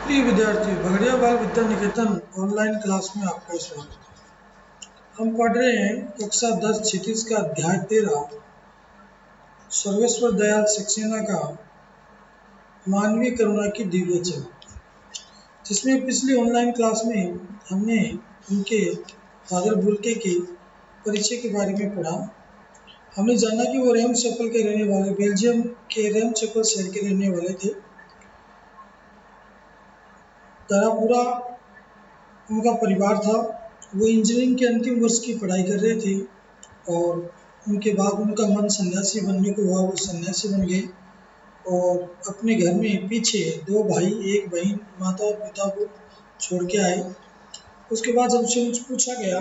प्रिय विद्यार्थी, भगड़िया बाल विद्या निकेतन ऑनलाइन क्लास में आपका स्वागत है। हम पढ़ रहे हैं कक्षा 10 क्षितिज का अध्याय 13 सर्वेश्वर दयाल सक्सेना का मानवीय करुणा की दिव्य चमक, जिसमें पिछली ऑनलाइन क्लास में हमने उनके फादर बुल्के के परिचय के बारे में पढ़ा। हमने जाना कि वो रेमशेपल के रहने वाले, बेल्जियम के रेमशेपल शहर के रहने वाले थे। पूरा उनका परिवार था। वो इंजीनियरिंग के अंतिम वर्ष की पढ़ाई कर रहे थे और उनके बाद उनका मन सन्यासी बनने को हुआ। वो सन्यासी बन गए और अपने घर में पीछे 2 भाई 1 बहन, माता और पिता को छोड़ के आए। उसके बाद जब उनसे पूछा गया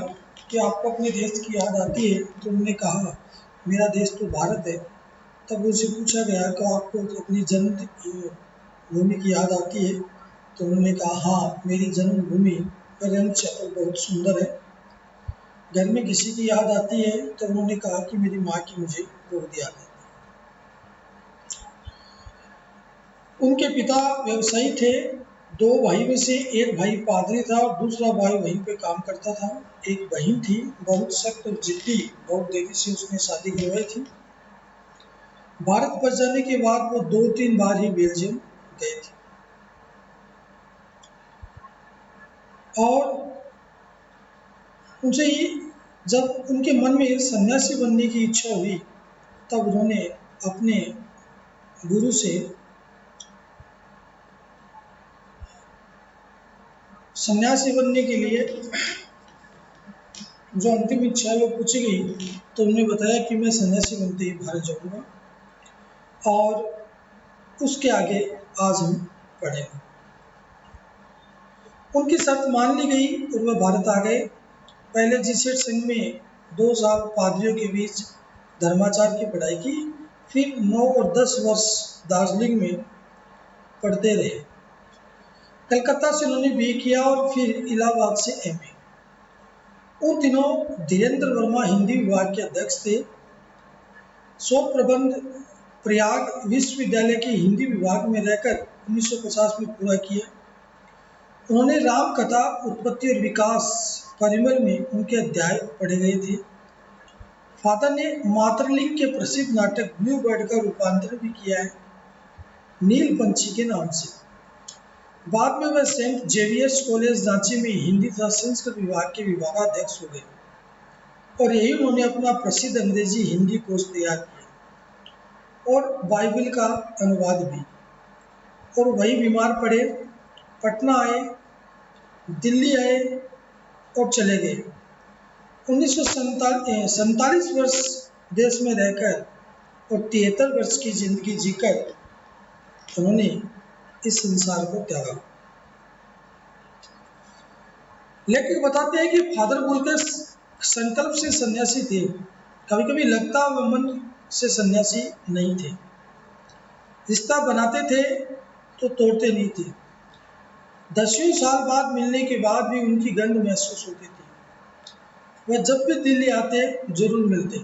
कि आपको अपने देश की याद आती है, तो उन्होंने कहा मेरा देश तो भारत है। तब उनसे पूछा गया कि आपको अपनी जन्म भूमि की याद आती है, तो उन्होंने कहा हाँ, मेरी जन्मभूमि रेमशेपल बहुत सुंदर है। घर में किसी की याद आती है, तो उन्होंने कहा कि मेरी माँ की मुझे बहुत याद आती है। उनके पिता व्यवसायी थे। 2 भाई में से एक भाई पादरी था और दूसरा भाई वहीं पे काम करता था। एक बहन थी, बहुत सख्त और जिद्दी, बहुत देरी से उसने शादी करवाई थी। भारत पर जाने के बाद वो 2-3 बार ही बेल्जियम गए थे और उनसे जब उनके मन में सन्यासी बनने की इच्छा हुई, तब उन्होंने अपने गुरु से सन्यासी बनने के लिए जो अंतिम इच्छा है वो पूछी गई। तो उन्होंने बताया कि मैं सन्यासी बनते ही भारत जाऊंगा, और उसके आगे आज हम पढ़ेंगे। उनकी शर्त मान ली गई और वह भारत आ गए। पहले जीसस संघ में 2 साल पादरियों के बीच धर्माचार की पढ़ाई की, फिर 9 और 10 वर्ष दार्जिलिंग में पढ़ते रहे। कलकत्ता से उन्होंने बीए किया और फिर इलाहाबाद से एमए। उन दिनों धीरेन्द्र वर्मा हिंदी विभाग के अध्यक्ष थे। 100 प्रबंध प्रयाग विश्वविद्यालय के हिंदी विभाग में रहकर 1950 में पूरा किया। उन्होंने राम कथा, उत्पत्ति और विकास, परिमल में उनके अध्याय पढ़े गए थे। फादर ने मातृलिंग के प्रसिद्ध नाटक ब्लू बर्ड का रूपांतरण भी किया है, नील पंछी के नाम से। बाद में वह सेंट जेवियर्स कॉलेज रांची में हिंदी तथा संस्कृत विभाग के विभागाध्यक्ष हो गए और यही उन्होंने अपना प्रसिद्ध अंग्रेजी हिंदी कोश तैयार किया और बाइबल का अनुवाद भी। और वही बीमार पड़े, पटना आए, दिल्ली आए और चले गए। 1947 वर्ष देश में रहकर और 73 वर्ष की जिंदगी जीकर उन्होंने इस संसार को त्यागा। लेकिन बताते हैं कि फादर बुल्के संकल्प से सन्यासी थे। कभी कभी लगता वह मन से सन्यासी नहीं थे। रिश्ता बनाते थे तो तोड़ते नहीं थे। 10वें साल बाद मिलने के बाद भी उनकी गंध महसूस होती थी। वह जब भी दिल्ली आते जरूर मिलते।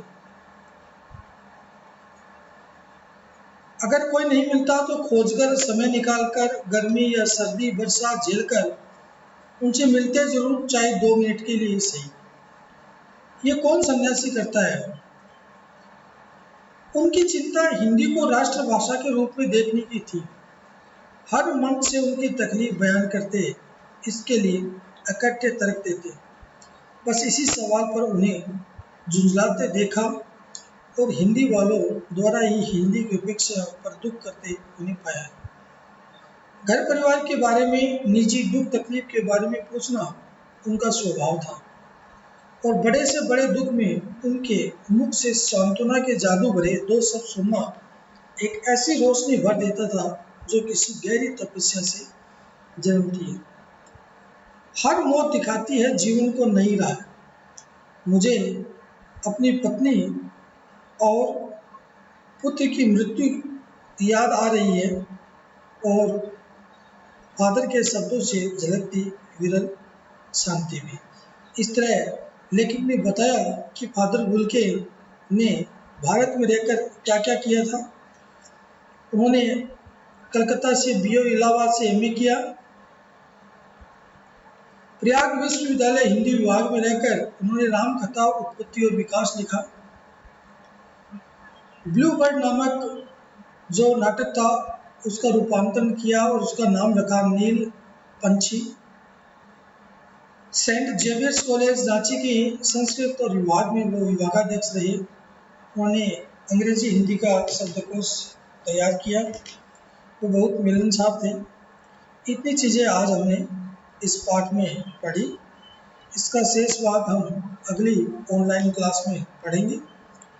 अगर कोई नहीं मिलता तो खोजकर, समय निकालकर, गर्मी या सर्दी बरसात झेलकर उनसे मिलते जरूर, चाहे 2 मिनट के लिए सही। ये कौन सन्यासी करता है? उनकी चिंता हिंदी को राष्ट्रभाषा के रूप में देखने की थी। हर मंच से उनकी तकलीफ बयान करते, इसके लिए इकट्ठे तर्क देते। बस इसी सवाल पर उन्हें झुंझलाते देखा और हिंदी वालों द्वारा ही हिंदी की उपेक्षा पर दुख करते उन्हें पाया। घर परिवार के बारे में, निजी दुख तकलीफ के बारे में पूछना उनका स्वभाव था और बड़े से बड़े दुख में उनके मुख से सांत्वना के जादू भरे 2 शब्द सुनना एक ऐसी रोशनी भर देता था जो किसी गहरी तपस्या से जन्मती है। हर मौत दिखाती है जीवन को नई राह। मुझे अपनी पत्नी और पुत्र की मृत्यु याद आ रही है और फादर के शब्दों से झलकती विरल शांति भी। इस तरह लेखक ने बताया कि फादर बुल्के ने भारत में रहकर क्या क्या किया था। उन्होंने कलकत्ता से बीए, इलाहाबाद से एमए किया, प्रयाग विश्वविद्यालय हिंदी विभाग में रहकर उन्होंने राम कथा उत्पत्ति और विकास लिखा। ब्लू बर्ड नामक जो नाटक था उसका रूपांतरण किया और उसका नाम रखा नील पंछी। सेंट जेवियर्स कॉलेज रांची की संस्कृत और विभाग में वो विभागाध्यक्ष रहे। उन्होंने अंग्रेजी हिंदी का शब्दकोश तैयार किया। वो बहुत मिलनसार थे। इतनी चीज़ें आज हमने इस पाठ में पढ़ी। इसका शेष भाग हम अगली ऑनलाइन क्लास में पढ़ेंगे।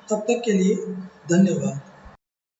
तब तक के लिए धन्यवाद।